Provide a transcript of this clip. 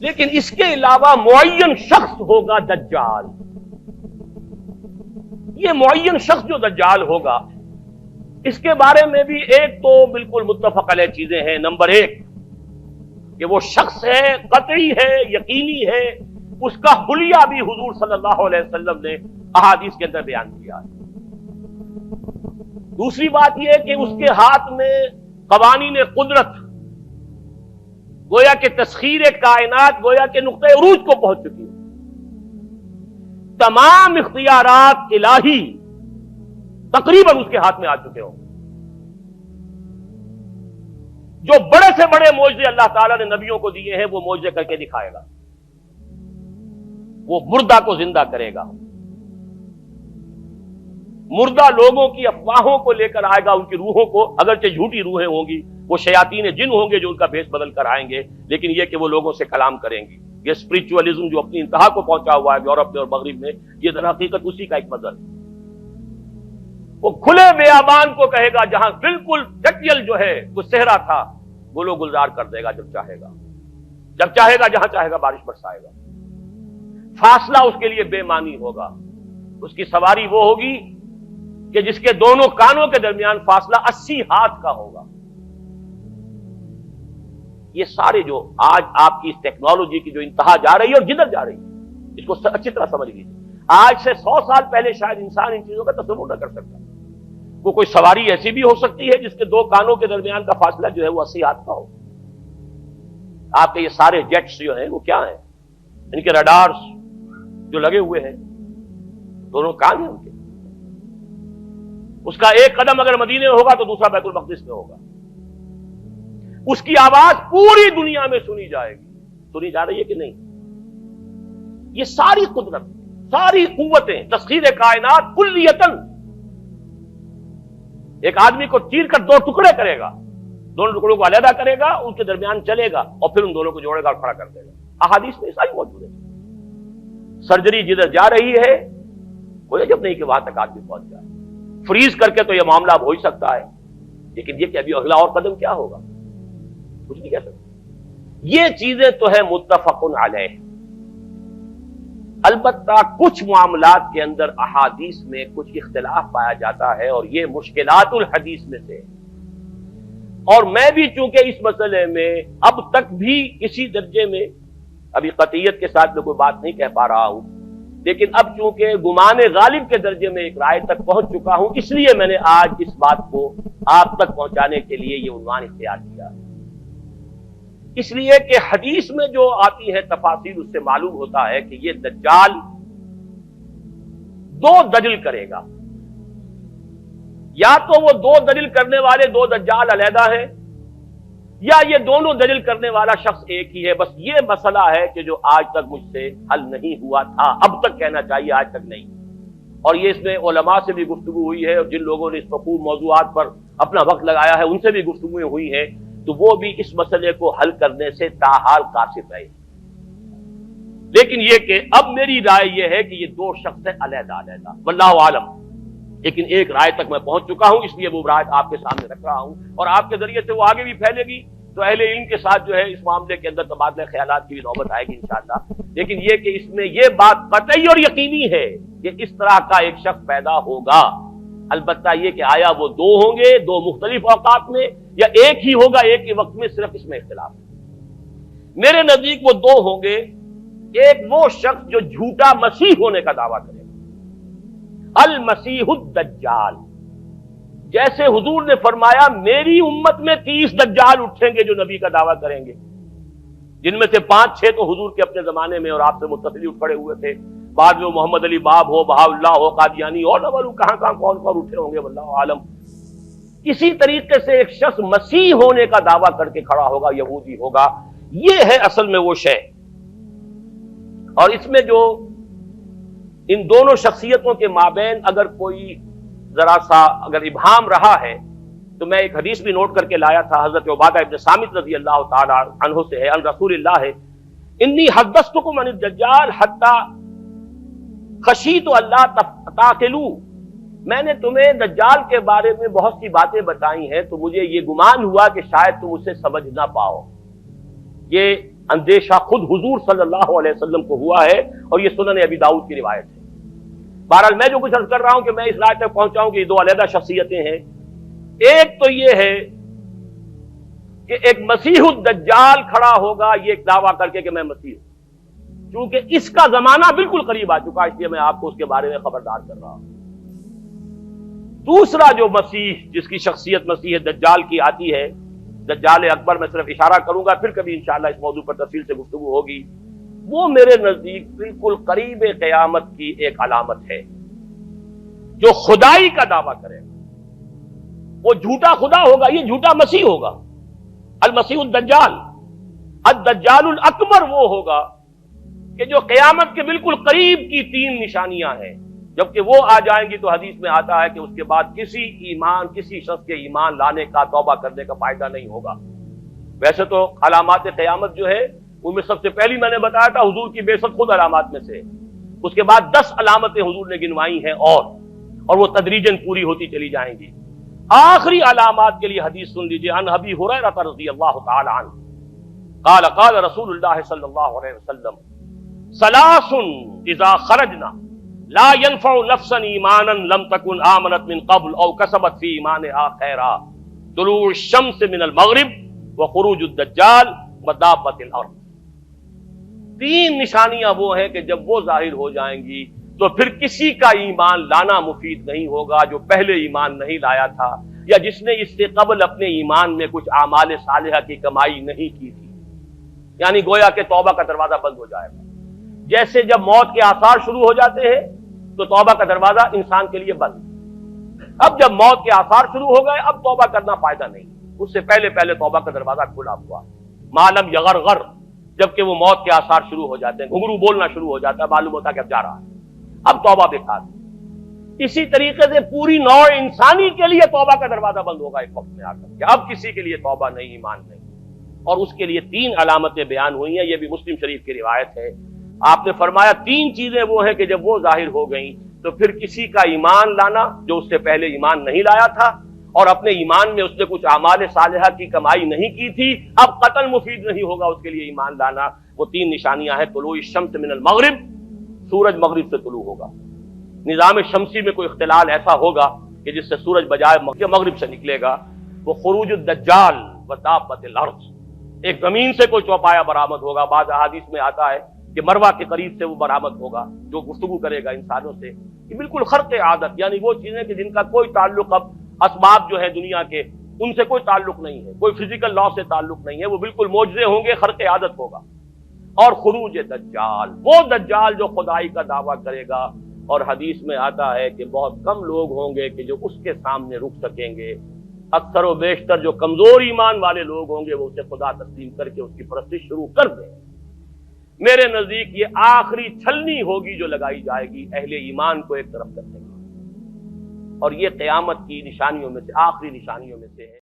لیکن اس کے علاوہ معین شخص ہوگا دجال. یہ معین شخص جو دجال ہوگا اس کے بارے میں بھی ایک تو بالکل متفق علیہ چیزیں ہیں. نمبر ایک کہ وہ شخص ہے، قطعی ہے، یقینی ہے، اس کا حلیہ بھی حضور صلی اللہ علیہ وسلم نے احادیث کے اندر بیان کیا ہے. دوسری بات یہ کہ اس کے ہاتھ میں قوانین قدرت، گویا کہ تسخیر کائنات گویا کہ نقطۂ عروج کو پہنچ چکی ہے. تمام اختیارات الہی تقریباً اس کے ہاتھ میں آ چکے ہوں. جو بڑے سے بڑے معجزے اللہ تعالیٰ نے نبیوں کو دیے ہیں وہ معجزے کر کے دکھائے گا. وہ مردہ کو زندہ کرے گا، مردہ لوگوں کی افواہوں کو لے کر آئے گا، ان کی روحوں کو، اگرچہ جھوٹی روحیں ہوں گی، وہ شیاطین جن ہوں گے جو ان کا بھیس بدل کر آئیں گے، لیکن یہ کہ وہ لوگوں سے کلام کریں گی. یہ اسپرچولیزم جو اپنی انتہا کو پہنچا ہوا ہے یورپ میں اور مغرب میں، یہ در حقیقت اسی کا ایک مظہر ہے. وہ کھلے بیابان کو کہے گا جہاں بالکل ٹکیل جو ہے وہ صحرا تھا، گل و گلزار کر دے گا جب چاہے گا، جب چاہے گا، جہاں چاہے گا بارش برسائے گا. فاصلہ اس کے لیے بے معنی ہوگا. اس کی سواری وہ ہوگی کہ جس کے دونوں کانوں کے درمیان فاصلہ 80 ہاتھ کا ہوگا. یہ سارے جو آج آپ کی اس ٹیکنالوجی کی جو انتہا جا رہی ہے اور جدھر جا رہی ہے، اس کو اچھی طرح سمجھ لیجیے. آج سے 100 سال پہلے شاید انسان ان چیزوں کا تصور نہ کر سکتا. وہ کوئی سواری ایسی بھی ہو سکتی ہے جس کے دو کانوں کے درمیان کا فاصلہ جو ہے وہ 80 ہاتھ کا ہو. آپ کے یہ سارے جیٹس جو ہیں وہ کیا ہیں؟ ان کے رڈارز جو لگے ہوئے ہیں، دونوں کان ہیں ان کے. اس کا ایک قدم اگر مدینے میں ہوگا تو دوسرا بیت المقدس میں ہوگا. اس کی آواز پوری دنیا میں سنی جائے گی. سنی جا رہی ہے کہ نہیں؟ یہ ساری قدرت، ساری قوتیں، تسخیر کائنات کلیتاً ایک آدمی کو چیر کر دو ٹکڑے کرے گا، دونوں ٹکڑوں کو علیحدہ کرے گا، ان کے درمیان چلے گا اور پھر ان دونوں کو جوڑے گا اور کھڑا کر دے گا. احادیث میں ساری موجود ہے. سرجری جدھر جا رہی ہے کوئی عجب نہیں کہ وہاں تک آدمی پہنچ جائے. فریز کر کے تو یہ معاملہ اب ہو ہی سکتا ہے، لیکن یہ کہ ابھی اگلا اور قدم کیا ہوگا کچھ نہیں کہہ سکتے. یہ چیزیں تو ہے متفق علیہ. البتہ کچھ معاملات کے اندر احادیث میں کچھ اختلاف پایا جاتا ہے اور یہ مشکلات الحدیث میں سے. اور میں بھی چونکہ اس مسئلے میں اب تک بھی اسی درجے میں، ابھی قطعیت کے ساتھ میں کوئی بات نہیں کہہ پا رہا ہوں، لیکن اب چونکہ گمان غالب کے درجے میں ایک رائے تک پہنچ چکا ہوں، اس لیے میں نے آج اس بات کو آپ تک پہنچانے کے لیے یہ عنوان اختیار کیا. اس لیے کہ حدیث میں جو آتی ہے تفاصیل اس سے معلوم ہوتا ہے کہ یہ دجال دو دجل کرے گا. یا تو وہ دو دجل کرنے والے دو دجال علیحدہ ہیں، یا یہ دونوں دجل کرنے والا شخص ایک ہی ہے. بس یہ مسئلہ ہے کہ جو آج تک مجھ سے حل نہیں ہوا تھا، اب تک کہنا چاہیے آج تک نہیں. اور یہ اس میں علماء سے بھی گفتگو ہوئی ہے، اور جن لوگوں نے اس مفہوم موضوعات پر اپنا وقت لگایا ہے ان سے بھی گفتگویں ہوئی ہیں، تو وہ بھی اس مسئلے کو حل کرنے سے تاحال قاصر رہے. لیکن یہ کہ اب میری رائے یہ ہے کہ یہ دو شخص ہیں علیحدہ علیحدہ، واللہ عالم. لیکن ایک رائے تک میں پہنچ چکا ہوں، اس لیے وہ رائے آپ کے سامنے رکھ رہا ہوں، اور آپ کے ذریعے سے وہ آگے بھی پھیلے گی تو اہل علم کے ساتھ جو ہے اس معاملے کے اندر تبادلہ خیالات کی بھی نوبت آئے گی انشاءاللہ. لیکن یہ کہ اس میں یہ بات قطعی اور یقینی ہے کہ اس طرح کا ایک شخص پیدا ہوگا. البتہ یہ کہ آیا وہ دو ہوں گے دو مختلف اوقات میں، یا ایک ہی ہوگا ایک ہی وقت میں، صرف اس میں اختلاف ہے. میرے نزدیک وہ دو ہوں گے. ایک وہ شخص جو جھوٹا مسیح ہونے کا دعویٰ کرے گا، المسیح الدجال. جیسے حضور نے فرمایا میری امت میں 30 دجال اٹھیں گے جو نبی کا دعویٰ کریں گے، جن میں سے 5-6 تو حضور کے اپنے زمانے میں اور آپ سے متصل اٹھ کھڑے ہوئے تھے. بعد میں محمد علی باب ہو، بہاء اللہ ہو، قادیانی، اور نہ معلوم کہاں کہاں کون کون اٹھے ہوں گے، واللہ عالم. اسی طریقے سے ایک شخص مسیح ہونے کا دعویٰ کر کے کھڑا ہوگا، یہودی ہوگا. یہ ہے اصل میں وہ شے. اور اس میں جو ان دونوں شخصیتوں کے مابین اگر کوئی ذرا سا اگر ابہام رہا ہے تو میں ایک حدیث بھی نوٹ کر کے لایا تھا، حضرت عبادہ ابن صامت رضی اللہ تعالی عنہ سے ہے، عن رسول اللہ ہے، انی حدثتکم عن الدجال حتی خشیت اللہ تعقلوا. میں نے تمہیں دجال کے بارے میں بہت سی باتیں بتائی ہیں تو مجھے یہ گمان ہوا کہ شاید تم اسے سمجھ نہ پاؤ. یہ اندیشہ خود حضور صلی اللہ علیہ وسلم کو ہوا ہے، اور یہ سنن ابی داؤد کی روایت ہے۔ بہرحال میں جو کچھ عرض کر رہا ہوں کہ میں اس رائے تک پہنچا ہوں کہ یہ دو علیحدہ شخصیتیں ہیں۔ ایک تو یہ ہے کہ ایک مسیح الدجال کھڑا ہوگا یہ ایک دعویٰ کر کے کہ میں مسیح ہوں، چونکہ اس کا زمانہ بالکل قریب آ چکا، اس لیے میں آپ کو اس کے بارے میں خبردار کر رہا ہوں۔ دوسرا جو مسیح جس کی شخصیت مسیح دجال کی آتی ہے، دجال اکبر، میں صرف اشارہ کروں گا، پھر کبھی انشاءاللہ اس موضوع پر تفصیل سے گفتگو ہوگی، وہ میرے نزدیک بالکل قریب قیامت کی ایک علامت ہے۔ جو خدائی کا دعویٰ کرے گا وہ جھوٹا خدا ہوگا، یہ جھوٹا مسیح ہوگا، المسیح الدجال۔ الدجال الاکبر وہ ہوگا کہ جو قیامت کے بالکل قریب کی تین نشانیاں ہیں، جبکہ وہ آ جائیں گی تو حدیث میں آتا ہے کہ اس کے بعد کسی شخص کے ایمان لانے کا، توبہ کرنے کا فائدہ نہیں ہوگا۔ ویسے تو علامات قیامت جو ہے ان میں سب سے پہلی میں نے بتایا تھا حضور کی بعثت خود علامات میں سے، اس کے بعد 10 علامتیں حضور نے گنوائی ہیں، اور وہ تدریجاً پوری ہوتی چلی جائیں گی۔ آخری علامات کے لیے حدیث سن لیجئے، عن ابی ہریرہ رضی اللہ تعالی عنہ قال قال رسول اللہ صلی اللہ علیہ وسلم ثلاث اذا خرجنا لا ينفع نفسا ایمانا لم تكن آمنت من قبل او کسبت فی ایمانها خیرا، طلوع الشمس من المغرب وخروج الدجال ودابۃ الارض۔ تین نشانیاں وہ ہیں کہ جب وہ ظاہر ہو جائیں گی تو پھر کسی کا ایمان لانا مفید نہیں ہوگا جو پہلے ایمان نہیں لایا تھا، یا جس نے اس سے قبل اپنے ایمان میں کچھ اعمال صالحہ کی کمائی نہیں کی تھی۔ یعنی گویا کہ توبہ کا دروازہ بند ہو جائے گا۔ جیسے جب موت کے آثار شروع ہو جاتے ہیں تو توبہ کا دروازہ انسان کے لیے بند۔ اب جب موت کے آثار شروع ہو گئے اب توبہ کرنا فائدہ نہیں، اس سے پہلے توبہ کا دروازہ کھلا ہوا۔ معلوم یغرغر، جبکہ وہ موت کے آثار شروع ہو جاتے ہیں، گھنگرو بولنا شروع ہو جاتا ہے، معلوم ہوتا ہے کہ اب جا رہا ہے، اب توبہ بیکار۔ اسی طریقے سے پوری نوع انسانی کے لیے توبہ کا دروازہ بند ہوگا ایک وقت میں آ کر کہ اب کسی کے لیے توبہ نہیں، ایمان نہیں، اور اس کے لیے 3 علامتیں بیان ہوئی ہیں، یہ بھی مسلم شریف کی روایت ہے۔ آپ نے فرمایا 3 چیزیں وہ ہیں کہ جب وہ ظاہر ہو گئیں تو پھر کسی کا ایمان لانا جو اس سے پہلے ایمان نہیں لایا تھا، اور اپنے ایمان میں اس نے کچھ اعمال صالحہ کی کمائی نہیں کی تھی، اب قتل مفید نہیں ہوگا اس کے لیے ایمان لانا۔ وہ 3 نشانیاں ہیں، طلوع الشمس من المغرب، سورج مغرب سے طلوع ہوگا۔ نظام شمسی میں کوئی اختلال ایسا ہوگا کہ جس سے سورج بجائے مغرب سے نکلے گا۔ وہ خروج الدجال ودابۃ الارض، ایک زمین سے کوئی چوپایا برآمد ہوگا، بعض احادیث میں آتا ہے کہ مروہ کے قریب سے وہ برآمد ہوگا جو گفتگو کرے گا انسانوں سے۔ یہ بالکل خرق عادت، یعنی وہ چیزیں کہ جن کا کوئی تعلق اب اسباب جو ہے دنیا کے ان سے کوئی تعلق نہیں ہے، کوئی فزیکل لا سے تعلق نہیں ہے، وہ بالکل معجزے ہوں گے، خرق عادت ہوگا۔ اور خروج دجال، وہ دجال جو خدائی کا دعویٰ کرے گا، اور حدیث میں آتا ہے کہ بہت کم لوگ ہوں گے کہ جو اس کے سامنے رک سکیں گے، اکثر و بیشتر جو کمزور ایمان والے لوگ ہوں گے وہ اسے خدا تسلیم کر کے اس کی پرستش شروع کر دیں۔ میرے نزدیک یہ آخری چھلنی ہوگی جو لگائی جائے گی اہل ایمان کو ایک طرف کرنے کی، اور یہ قیامت کی نشانیوں میں سے آخری نشانیوں میں سے ہے۔